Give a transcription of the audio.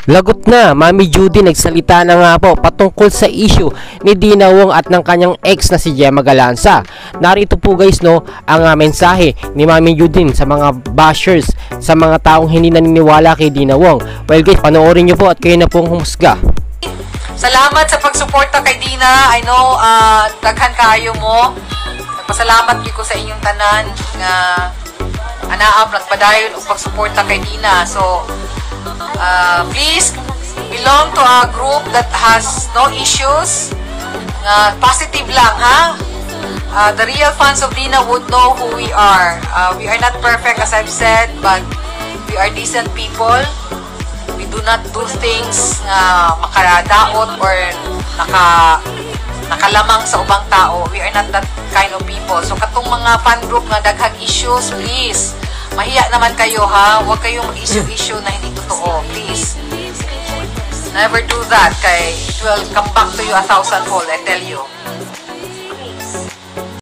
Lagot na, Mami Judy nagsalita na nga po patungkol sa issue ni Dina Wong at ng kanyang ex na si Gemma Galanza. Narito po guys no, ang mensahe ni Mami Judy sa mga bashers, sa mga taong hindi naniniwala kay Dina Wong. Well guys, panoorin nyo po at kayo na pong humusga. Salamat sa pagsuporta kay Dina. I know, daghan kayo mo. Nagpasalamat ko sa inyong tanan nga anaap nagpadayon og pagsuporta kay Dina. So, please belong to a group that has no issues. Positive lang, ha? The real fans of Dina would know who we are. We are not perfect as I've said, but we are decent people. We do not do things na makadaot or nakalamang sa ubang tao. We are not that kind of people. So katong mga fan group nga daghang issues, please, mahiya naman kayo, ha? Huwag kayong mag-issue na hindi totoo. Please. Never do that kay it will come back to you 1,000-fold, I tell you.